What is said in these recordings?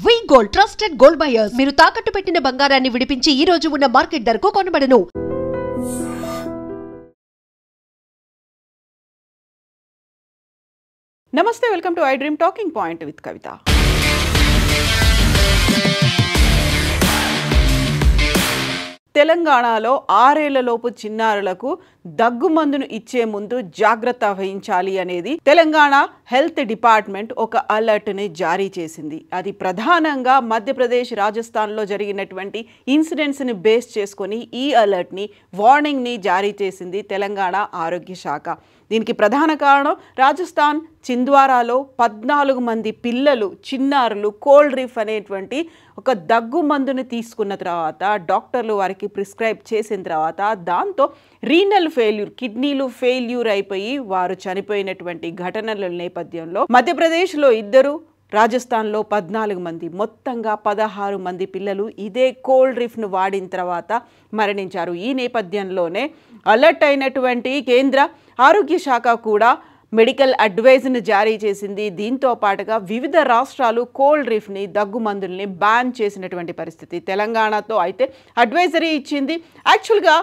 వి gold trusted gold buyers మీరు తాకట్టు పెట్టిన బంగారాన్ని విడిపించి ఈ రోజు ఉన్న మార్కెట్ ధరకు కొనబడను. నమస్తే, welcome to I dream talking point with Kavitha. తెలంగాణలో 6 ఏళ్లలోపు చిన్నారులకు దగ్గుమందును ఇచ్చే ముందు జాగ్రత్త వహించాలి అనేది తెలంగాణ హెల్త్ డిపార్ట్మెంట్ ఒక అలర్ట్ని జారీ చేసింది. అది ప్రధానంగా మధ్యప్రదేశ్, రాజస్థాన్లో జరిగినటువంటి ఇన్సిడెంట్స్ని బేస్ చేసుకొని ఈ అలర్ట్ని, వార్నింగ్ని జారీ చేసింది తెలంగాణ ఆరోగ్య శాఖ. దీనికి ప్రధాన కారణం రాజస్థాన్ చింద్వారాలో 14 మంది పిల్లలు, చిన్నారులు కోల్డ్ రిఫ్ అనేటువంటి ఒక దగ్గు మందుని తీసుకున్న తర్వాత డాక్టర్లు వారికి ప్రిస్క్రైబ్ చేసిన తర్వాత దాంతో రీనల్ ఫెయిల్యూర్, కిడ్నీలు ఫెయిల్యూర్ అయిపోయి వారు చనిపోయినటువంటి ఘటనల నేపథ్యంలో మధ్యప్రదేశ్లో 2, రాజస్థాన్లో 14 మంది, మొత్తంగా 16 మంది పిల్లలు ఇదే కోల్డ్ రిఫ్ను వాడిన తర్వాత మరణించారు. ఈ నేపథ్యంలోనే అలర్ట్ అయినటువంటి కేంద్ర ఆరోగ్య శాఖ కూడా మెడికల్ అడ్వైజ్ని జారీ చేసింది. దీంతో పాటుగా వివిధ రాష్ట్రాలు కోల్డ్ రిఫ్ని, దగ్గు మందుల్ని బ్యాన్ చేసినటువంటి పరిస్థితి. తెలంగాణతో అయితే అడ్వైజరీ ఇచ్చింది. యాక్చువల్గా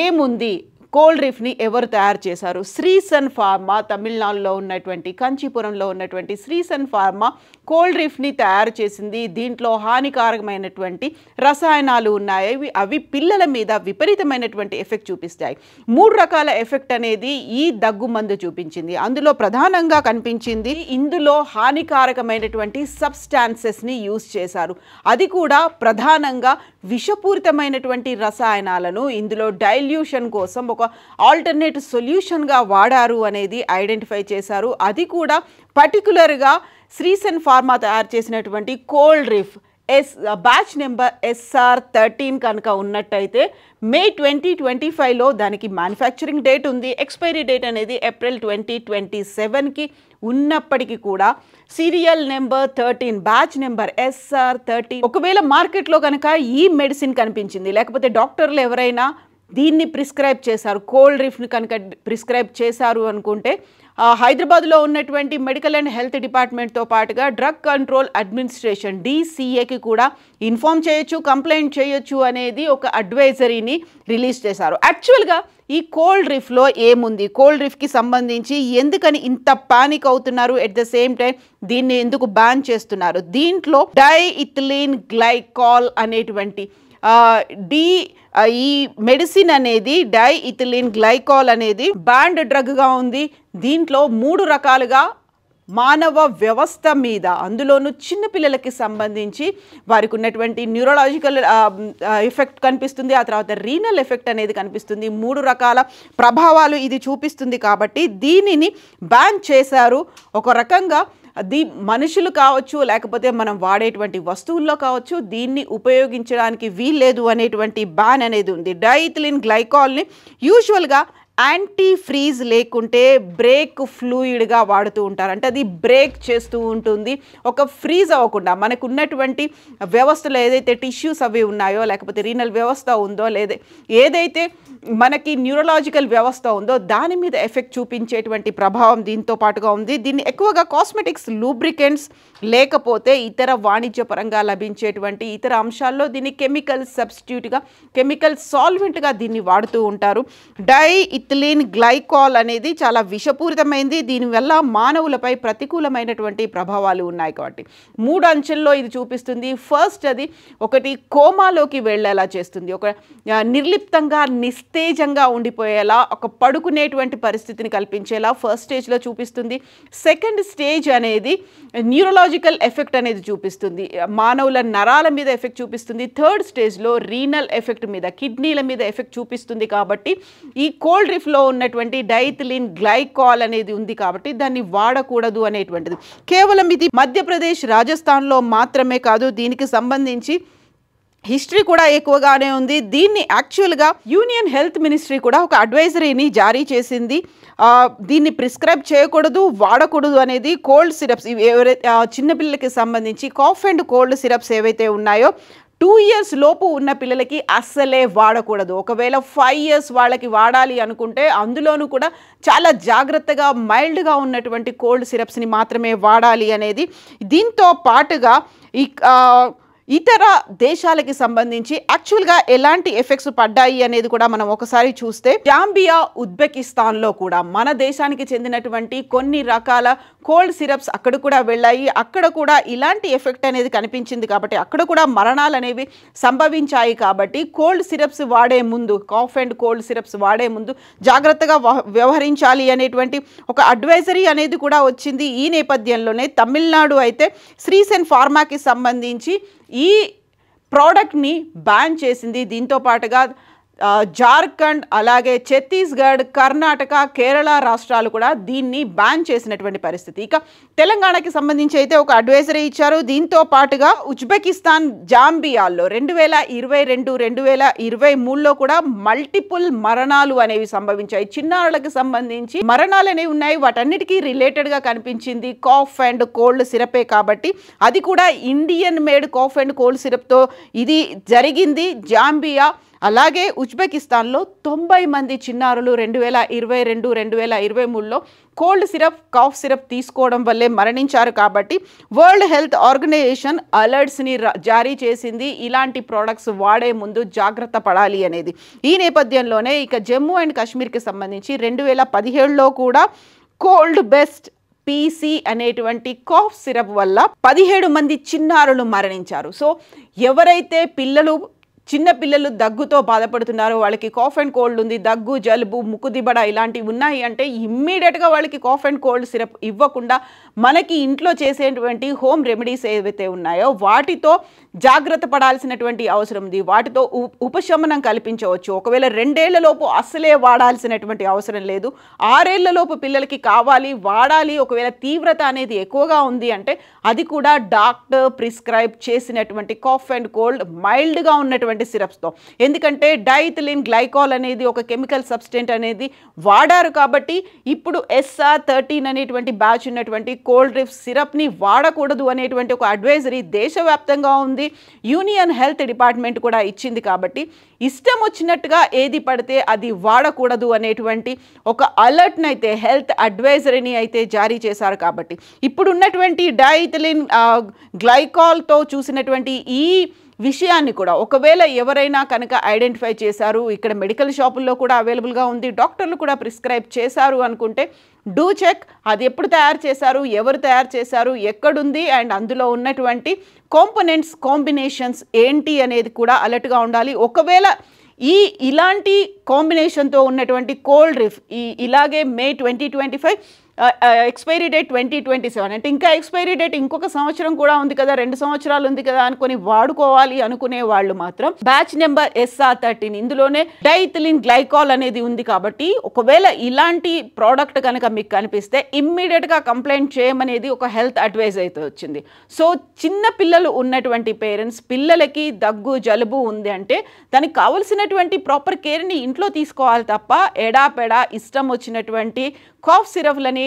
ఏముంది, కోల్డ్ రిఫ్ని ఎవరు తయారు చేశారు? శ్రీసన్ ఫార్మా, తమిళనాడులో ఉన్నటువంటి కంచీపురంలో ఉన్నటువంటి శ్రీసన్ ఫార్మా కోల్డ్ రిఫ్ని తయారు చేసింది. దీంట్లో హానికారకమైనటువంటి రసాయనాలు ఉన్నాయి. అవి పిల్లల మీద విపరీతమైనటువంటి ఎఫెక్ట్ చూపిస్తాయి. 3 రకాల ఎఫెక్ట్ అనేది ఈ దగ్గు మందు చూపించింది. అందులో ప్రధానంగా కనిపించింది, ఇందులో హానికారకమైనటువంటి సబ్స్టాన్సెస్ని యూజ్ చేశారు. అది కూడా ప్రధానంగా విషపూరితమైనటువంటి రసాయనాలను ఇందులో డైల్యూషన్ కోసం ఒక ఆల్టర్నేట్ సొల్యూషన్గా వాడారు అనేది ఐడెంటిఫై చేశారు. అది కూడా పర్టికులర్గా శ్రీసన్ ఫార్మా తయారు చేసినటువంటి కోల్డ్ రిఫ్ బ్యాచ్ నెంబర్ SR13 కనుక ఉన్నట్టయితే మే 2025లో దానికి మ్యానుఫ్యాక్చరింగ్ డేట్ ఉంది. ఎక్స్పైరీ డేట్ అనేది ఏప్రిల్ 2027కి ఉన్నప్పటికీ కూడా serial number 13, batch number SR13 ఒకవేళ మార్కెట్లో కనుక ఈ మెడిసిన్ కనిపించింది, లేకపోతే డాక్టర్లు ఎవరైనా దీన్ని ప్రిస్క్రైబ్ చేశారు, కోల్డ్ రిఫ్ని కనుక ప్రిస్క్రైబ్ చేశారు అనుకుంటే హైదరాబాద్లో ఉన్నటువంటి మెడికల్ అండ్ హెల్త్ డిపార్ట్మెంట్తో పాటుగా డ్రగ్ కంట్రోల్ అడ్మినిస్ట్రేషన్ DCAకి కూడా ఇన్ఫామ్ చేయొచ్చు, కంప్లైంట్ చేయొచ్చు అనేది ఒక అడ్వైజరీని రిలీజ్ చేశారు. యాక్చువల్గా ఈ కోల్డ్ రిఫ్లో ఏముంది, కోల్డ్ రిఫ్కి సంబంధించి ఎందుకని ఇంత పానిక్ అవుతున్నారు, ఎట్ ద సేమ్ టైం దీన్ని ఎందుకు బ్యాన్ చేస్తున్నారు? దీంట్లో డైఇథిలీన్ గ్లైకాల్ అనేటువంటి ఈ మెడిసిన్ అనేది, డైఇథిలీన్ గ్లైకాల్ అనేది బ్యాండ్ డ్రగ్గా ఉంది. దీంట్లో 3 రకాలుగా మానవ వ్యవస్థ మీద, అందులోనూ చిన్నపిల్లలకి సంబంధించి వారికి ఉన్నటువంటి న్యూరలాజికల్ ఎఫెక్ట్ కనిపిస్తుంది. ఆ తర్వాత రీనల్ ఎఫెక్ట్ అనేది కనిపిస్తుంది. 3 రకాల ప్రభావాలు ఇది చూపిస్తుంది. కాబట్టి దీనిని బ్యాన్ చేశారు. ఒక రకంగా మనుషులు కావచ్చు, లేకపోతే మనం వాడేటువంటి వస్తువుల్లో కావచ్చు, దీన్ని ఉపయోగించడానికి వీల్లేదు అనేటువంటి బ్యాన్ అనేది ఉంది. డైఇథిలీన్ గ్లైకాల్ని యూజువల్గా యాంటీ ఫ్రీజ్ లేకుంటే బ్రేక్ ఫ్లూయిడ్గా వాడుతూ ఉంటారు. అంటే అది బ్రేక్ చేస్తూ ఉంటుంది, ఒక ఫ్రీజ్ అవ్వకుండా. మనకు ఉన్నటువంటి వ్యవస్థలో ఏదైతే టిష్యూస్ అవి ఉన్నాయో, లేకపోతే రీనల్ వ్యవస్థ ఉందో, ఏదైతే మనకి న్యూరలాజికల్ వ్యవస్థ ఉందో దాని మీద ఎఫెక్ట్ చూపించేటువంటి ప్రభావం దీంతో పాటుగా ఉంది. దీన్ని ఎక్కువగా కాస్మెటిక్స్, లూబ్రికెంట్స్, లేకపోతే ఇతర వాణిజ్యపరంగా లభించేటువంటి ఇతర అంశాల్లో దీన్ని కెమికల్ సబ్స్టిట్యూట్గా, కెమికల్ సాల్వెంట్గా దీన్ని వాడుతూ ఉంటారు. డైఇథిలీన్ గ్లైకాల్ అనేది చాలా విషపూరితమైంది. దీనివల్ల మానవులపై ప్రతికూలమైనటువంటి ప్రభావాలు ఉన్నాయి. కాబట్టి 3 అంచెల్లో ఇది చూపిస్తుంది. ఫస్ట్, అది ఒకటి కోమాలోకి వెళ్ళేలా చేస్తుంది, ఒక నిర్లిప్తంగా నిస్తేజంగా ఉండిపోయేలా, ఒక పడుకునేటువంటి పరిస్థితిని కల్పించేలా ఫస్ట్ స్టేజ్లో చూపిస్తుంది. సెకండ్ స్టేజ్ అనేది న్యూరలాజికల్ ఎఫెక్ట్ అనేది చూపిస్తుంది, మానవుల నరాల మీద ఎఫెక్ట్ చూపిస్తుంది. థర్డ్ స్టేజ్లో రీనల్ ఎఫెక్ట్ మీద, కిడ్నీల మీద ఎఫెక్ట్ చూపిస్తుంది. కాబట్టి ఈ కోల్డ్ రిఫ్లో ఉన్నటువంటి డైఇథిలీన్ గ్లైకాల్ అనేది ఉంది కాబట్టి దాన్ని వాడకూడదు అనేటువంటిది. కేవలం ఇది మధ్యప్రదేశ్, రాజస్థాన్లో మాత్రమే కాదు, దీనికి సంబంధించి హిస్టరీ కూడా ఎక్కువగానే ఉంది. దీన్ని యాక్చువల్గా యూనియన్ హెల్త్ మినిస్ట్రీ కూడా ఒక అడ్వైజరీని జారీ చేసింది. దీన్ని ప్రిస్క్రైబ్ చేయకూడదు, వాడకూడదు అనేది. కోల్డ్ సిరప్స్, ఎవరైతే చిన్నపిల్లలకి సంబంధించి కాఫ్ అండ్ కోల్డ్ సిరప్స్ ఏవైతే ఉన్నాయో 2 years లోపు ఉన్న పిల్లలకి అస్సలే వాడకూడదు. ఒకవేళ 5 years వాళ్ళకి వాడాలి అనుకుంటే అందులోనూ కూడా చాలా జాగ్రత్తగా మైల్డ్గా ఉన్నటువంటి కోల్డ్ సిరప్స్ని మాత్రమే వాడాలి అనేది. దీంతో పాటుగా ఇతర దేశాలకి సంబంధించి యాక్చువల్గా ఎలాంటి ఎఫెక్ట్స్ పడ్డాయి అనేది కూడా మనం ఒకసారి చూస్తే, జాంబియా, ఉజ్బెకిస్తాన్లో కూడా మన దేశానికి చెందినటువంటి కొన్ని రకాల కోల్డ్ సిరప్స్ అక్కడ కూడా వెళ్ళాయి. అక్కడ కూడా ఇలాంటి ఎఫెక్ట్ అనేది కనిపించింది కాబట్టి అక్కడ కూడా మరణాలు అనేవి సంభవించాయి. కాబట్టి కోల్డ్ సిరప్స్ వాడే ముందు, కాఫ్ అండ్ కోల్డ్ సిరప్స్ వాడే ముందు జాగ్రత్తగా వ్యవహరించాలి అనేటువంటి ఒక అడ్వైజరీ అనేది కూడా వచ్చింది. ఈ నేపథ్యంలోనే తమిళనాడు అయితే శ్రీసెన్ ఫార్మాకి సంబంధించి ఈ ప్రోడక్ట్ని బ్యాన్ చేసింది. దీంతో పాటుగా జార్ఖండ్, అలాగే ఛత్తీస్గఢ్, కర్ణాటక, కేరళ రాష్ట్రాలు కూడా దీన్ని బ్యాన్ చేసినటువంటి పరిస్థితి. ఇక తెలంగాణకి సంబంధించి అయితే ఒక అడ్వైజరీ ఇచ్చారు. దీంతో పాటుగా ఉజ్బెకిస్తాన్, జాంబియాల్లో 2022, 2023లో కూడా మల్టిపుల్ మరణాలు అనేవి సంభవించాయి. చిన్నారులకు సంబంధించి మరణాలు అనేవి ఉన్నాయి. వాటన్నిటికీ రిలేటెడ్గా కనిపించింది కాఫ్ అండ్ కోల్డ్ సిరపే కాబట్టి అది కూడా Indian made cough and cold సిరప్తో ఇది జరిగింది. జాంబియా అలాగే ఉజ్బెకిస్తాన్లో 90 మంది చిన్నారులు 2022, 2023లో కోల్డ్ సిరప్, కాఫ్ సిరప్ తీసుకోవడం వల్లే మరణించారు. కాబట్టి వరల్డ్ హెల్త్ ఆర్గనైజేషన్ అలర్ట్స్ని జారీ చేసింది ఇలాంటి ప్రోడక్ట్స్ వాడే ముందు జాగ్రత్త పడాలి అనేది. ఈ నేపథ్యంలోనే ఇక జమ్మూ అండ్ కాశ్మీర్కి సంబంధించి 2017లో కూడా కోల్డ్ బెస్ట్ పీసీ అనేటువంటి కాఫ్ సిరప్ వల్ల 17 మంది చిన్నారులు మరణించారు. సో ఎవరైతే చిన్న పిల్లలు దగ్గుతో బాధపడుతున్నారు, వాళ్ళకి కాఫ్ అండ్ కోల్డ్ ఉంది, దగ్గు, జలుబు, ముక్కు దిబ్బడ ఇలాంటివి ఉన్నాయి అంటే ఇమ్మీడియట్గా వాళ్ళకి కాఫ్ అండ్ కోల్డ్ సిరప్ ఇవ్వకుండా మనకి ఇంట్లో చేసేటువంటి హోమ్ రెమెడీస్ ఏవైతే ఉన్నాయో వాటితో జాగ్రత్త పడాల్సినటువంటి అవసరం ఉంది. వాటితో ఉపశమనం కల్పించవచ్చు. ఒకవేళ 2 ఏళ్లలోపు అస్సలే వాడాల్సినటువంటి అవసరం లేదు. 6 ఏళ్లలోపు పిల్లలకి కావాలి, వాడాలి. ఒకవేళ తీవ్రత అనేది ఎక్కువగా ఉంది అంటే అది కూడా డాక్టర్ ప్రిస్క్రైబ్ చేసినటువంటి కాఫ్ అండ్ కోల్డ్ మైల్డ్గా ఉన్నటువంటి సిరప్స్తో. ఎందుకంటే డైథిలిన్ గ్లైకాల్ అనేది ఒక కెమికల్ సబ్స్టెంట్ అనేది వాడారు కాబట్టి ఇప్పుడు SR13 అనేటువంటి బ్యాచ్ ఉన్నటువంటి కోల్డ్ రిఫ్ సిరప్ని వాడకూడదు అనేటువంటి ఒక అడ్వైజరీ దేశవ్యాప్తంగా ఉంది. యూనియన్ హెల్త్ డిపార్ట్మెంట్ కూడా ఇచ్చింది. కాబట్టి ఇష్టం వచ్చినట్టుగా ఏది పడితే అది వాడకూడదు అనేటువంటి ఒక అలర్ట్ని అయితే, హెల్త్ అడ్వైజరీని అయితే జారీ చేశారు. కాబట్టి ఇప్పుడున్నటువంటి డైథిలిన్ గ్లైకాల్తో చూసినటువంటి ఈ విషయాన్ని కూడా ఒకవేళ ఎవరైనా కనుక ఐడెంటిఫై చేశారు, ఇక్కడ మెడికల్ షాపుల్లో కూడా అవైలబుల్గా ఉంది, డాక్టర్లు కూడా ప్రిస్క్రైబ్ చేశారు అనుకుంటే డూ చెక్. అది ఎప్పుడు తయారు చేశారు, ఎవరు తయారు చేశారు, ఎక్కడుంది, అండ్ అందులో ఉన్నటువంటి కాంబినేషన్స్ ఏంటి అనేది కూడా అలర్ట్గా ఉండాలి. ఒకవేళ ఇలాంటి కాంబినేషన్తో ఉన్నటువంటి కోల్డ్ రిఫ్ ఇలాగే మే 2025 ఎక్స్పైరీ డేట్ 2027 అంటే ఇంకా ఎక్స్పైరీ డేట్ ఇంకొక సంవత్సరం కూడా ఉంది కదా, 2 సంవత్సరాలు ఉంది కదా అనుకుని వాడుకోవాలి అనుకునే వాళ్ళు మాత్రం బ్యాచ్ నెంబర్ SR13 ఇందులోనే డైథిలిన్ గ్లైకాల్ అనేది ఉంది. కాబట్టి ఒకవేళ ఇలాంటి ప్రోడక్ట్ కనుక మీకు కనిపిస్తే ఇమ్మీడియట్గా కంప్లైంట్ చేయమనేది ఒక హెల్త్ అడ్వైజ్ అయితే వచ్చింది. సో చిన్న పిల్లలు ఉన్నటువంటి పేరెంట్స్, పిల్లలకి దగ్గు, జలుబు ఉంది అంటే దానికి కావలసినటువంటి ప్రాపర్ కేర్ని ఇంట్లో తీసుకోవాలి తప్ప ఎడాపెడా ఇష్టం వచ్చినటువంటి కాఫ్ సిరప్లని,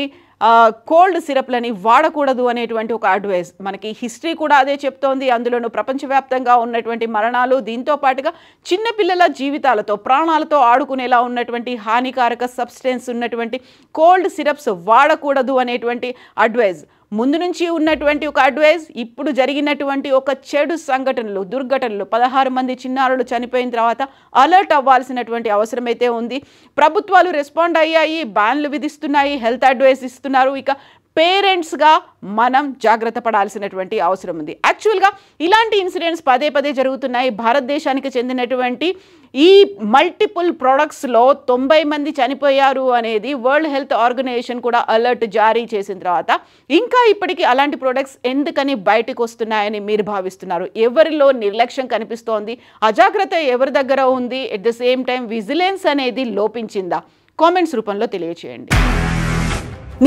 కోల్డ్ సిరప్లని వాడకూడదు అనేటువంటి ఒక అడ్వైస్. మనకి హిస్టరీ కూడా అదే చెప్తోంది. అందులోనూ ప్రపంచవ్యాప్తంగా ఉన్నటువంటి మరణాలు, దీంతో పాటుగా చిన్నపిల్లల జీవితాలతో, ప్రాణాలతో ఆడుకునేలా ఉన్నటువంటి హానికారక సబ్స్టెన్స్ ఉన్నటువంటి కోల్డ్ సిరప్స్ వాడకూడదు అనేటువంటి అడ్వైజ్ ముందు నుంచి ఉన్నటువంటి ఒక అడ్వైజ్. ఇప్పుడు జరిగినటువంటి ఒక చెడు సంఘటనలు, దుర్ఘటనలు, 16 మంది చిన్నారులు చనిపోయిన తర్వాత అలర్ట్ అవ్వాల్సినటువంటి అవసరం అయితే ఉంది. ప్రభుత్వాలు రెస్పాండ్ అయ్యాయి, బ్యాన్లు విధిస్తున్నాయి, హెల్త్ అడ్వైస్ ఇస్తున్నారు. ఇక పేరెంట్స్గా మనం జాగ్రత్త పడాల్సినటువంటి అవసరం ఉంది. యాక్చువల్గా ఇలాంటి ఇన్సిడెంట్స్ పదే పదే జరుగుతున్నాయి. భారతదేశానికి చెందినటువంటి ఈ మల్టిపుల్ ప్రోడక్ట్స్లో 90 మంది చనిపోయారు అనేది వరల్డ్ హెల్త్ ఆర్గనైజేషన్ కూడా అలర్ట్ జారీ చేసిన తర్వాత ఇంకా ఇప్పటికీ అలాంటి ప్రోడక్ట్స్ ఎందుకని బయటకు వస్తున్నాయని మీరు భావిస్తున్నారు? ఎవరిలో నిర్లక్ష్యం కనిపిస్తోంది? అజాగ్రత్త ఎవరి దగ్గర ఉంది? At the same time vigilance అనేది లోపించిందా? కామెంట్స్ రూపంలో తెలియచేయండి.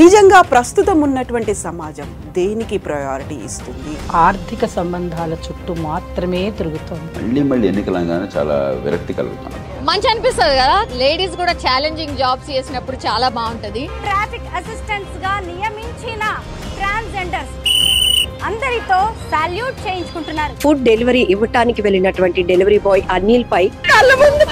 నిజంగా ప్రస్తుతం ఉన్నటువంటి సమాజం దేనికి ప్రయారిటీ ఇస్తుంది? ఆర్థిక సంబంధాల చుట్టూ మాత్రమే తిరుగుతుంది. మళ్ళీ ఎన్నికలంగానే చాలా విరక్తి కలుగుతున్నాం. మంచి అనిపిస్తుంది కదా, లేడీస్ కూడా ఛాలెంజింగ్ జాబ్స్ చేసినప్పుడు చాలా బాగుంటది. ట్రాఫిక్ అసిస్టెంట్స్ గా నియమించిన ట్రాన్స్జెండర్స్ అందరితో సాల్యూట్ చేయించుకుంటున్నారు. ఫుడ్ డెలివరీ ఇవ్వటానికి వెళ్ళినటువంటి డెలివరీ బాయ్ అనిల్ పై కళ్ళ ముందు